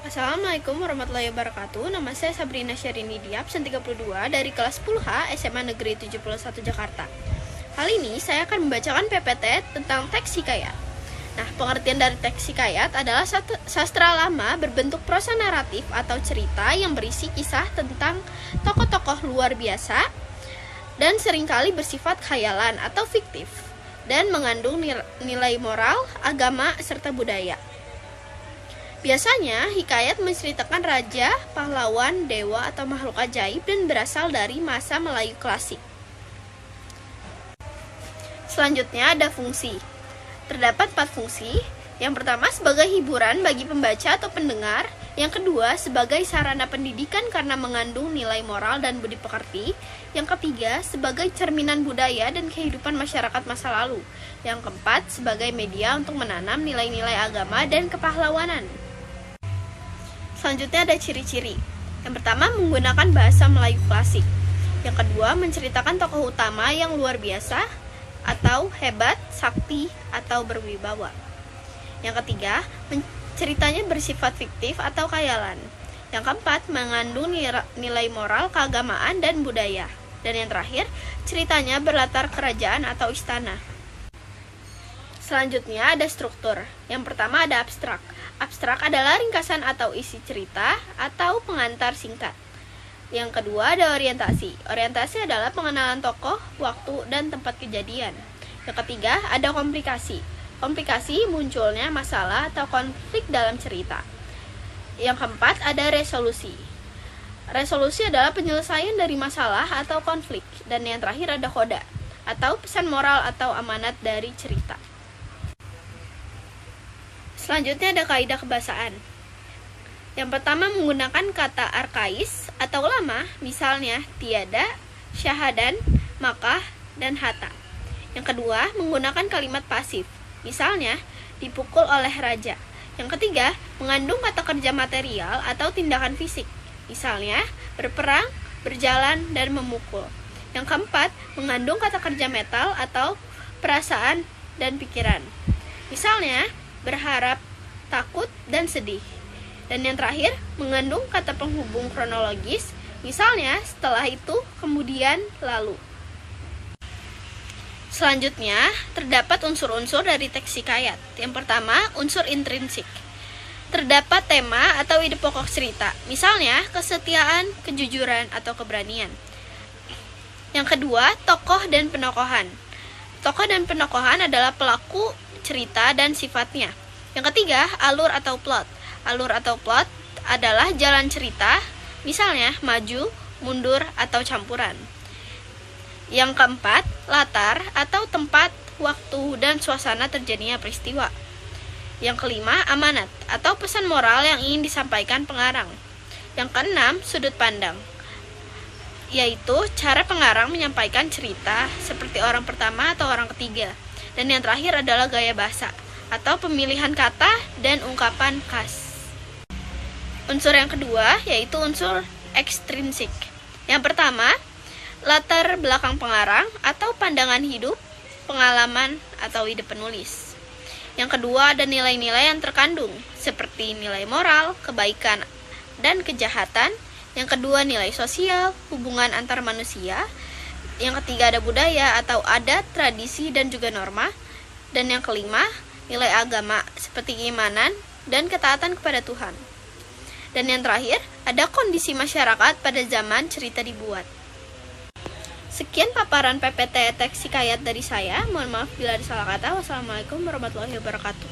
Assalamualaikum warahmatullahi wabarakatuh. Nama saya Sabrina Syahrini Diabsen 32 dari kelas 10H SMA Negeri 71 Jakarta. Kali ini saya akan membacakan PPT tentang teks hikayat. Nah, pengertian dari teks hikayat adalah sastra lama berbentuk prosa naratif atau cerita yang berisi kisah tentang tokoh-tokoh luar biasa dan seringkali bersifat khayalan atau fiktif dan mengandung nilai moral, agama, serta budaya. Biasanya, hikayat menceritakan raja, pahlawan, dewa, atau makhluk ajaib dan berasal dari masa Melayu klasik. Selanjutnya ada fungsi. Terdapat 4 fungsi. Yang pertama sebagai hiburan bagi pembaca atau pendengar. Yang kedua sebagai sarana pendidikan karena mengandung nilai moral dan budi pekerti. Yang ketiga sebagai cerminan budaya dan kehidupan masyarakat masa lalu. Yang keempat sebagai media untuk menanam nilai-nilai agama dan kepahlawanan. Selanjutnya ada ciri-ciri. Yang pertama menggunakan bahasa Melayu klasik. Yang kedua menceritakan tokoh utama yang luar biasa atau hebat, sakti, atau berwibawa. Yang ketiga ceritanya bersifat fiktif atau khayalan. Yang keempat mengandung nilai moral, keagamaan, dan budaya. Dan yang terakhir ceritanya berlatar kerajaan atau istana. Selanjutnya ada struktur. Yang pertama ada abstrak. Abstrak adalah ringkasan atau isi cerita atau pengantar singkat. Yang kedua ada orientasi. Orientasi adalah pengenalan tokoh, waktu, dan tempat kejadian. Yang ketiga ada komplikasi. Komplikasi munculnya masalah atau konflik dalam cerita. Yang keempat ada resolusi. Resolusi adalah penyelesaian dari masalah atau konflik. Dan yang terakhir ada koda atau pesan moral atau amanat dari cerita. Selanjutnya ada kaidah kebahasaan. Yang pertama menggunakan kata arkais atau lama, misalnya tiada, syahadan, makah, dan hatta. Yang kedua menggunakan kalimat pasif, misalnya dipukul oleh raja. Yang ketiga mengandung kata kerja material atau tindakan fisik, misalnya berperang, berjalan, dan memukul. Yang keempat mengandung kata kerja metal atau perasaan dan pikiran, misalnya berharap, takut, dan sedih. Dan yang terakhir, mengandung kata penghubung kronologis, misalnya setelah itu, kemudian, lalu. Selanjutnya, terdapat unsur-unsur dari teks hikayat. Yang pertama, unsur intrinsik. Terdapat tema atau ide pokok cerita, misalnya kesetiaan, kejujuran, atau keberanian. Yang kedua, tokoh dan penokohan. Tokoh dan penokohan adalah pelaku cerita dan sifatnya. Yang ketiga, alur atau plot. Alur atau plot adalah jalan cerita, misalnya maju, mundur, atau campuran. Yang keempat, latar atau tempat, waktu, dan suasana terjadinya peristiwa. Yang kelima, amanat atau pesan moral yang ingin disampaikan pengarang. Yang keenam, sudut pandang, yaitu cara pengarang menyampaikan cerita seperti orang pertama atau orang ketiga. Dan yang terakhir adalah gaya bahasa atau pemilihan kata dan ungkapan khas. Unsur yang kedua yaitu unsur ekstrinsik. Yang pertama, latar belakang pengarang atau pandangan hidup, pengalaman, atau ide penulis. Yang kedua ada nilai-nilai yang terkandung seperti nilai moral, kebaikan, dan kejahatan. Yang kedua nilai sosial, hubungan antar manusia. Yang ketiga ada budaya atau adat, tradisi, dan juga norma. Dan yang kelima, nilai agama seperti keimanan dan ketaatan kepada Tuhan. Dan yang terakhir, ada kondisi masyarakat pada zaman cerita dibuat. Sekian paparan PPT teks hikayat dari saya. Mohon maaf bila ada salah kata. Wassalamualaikum warahmatullahi wabarakatuh.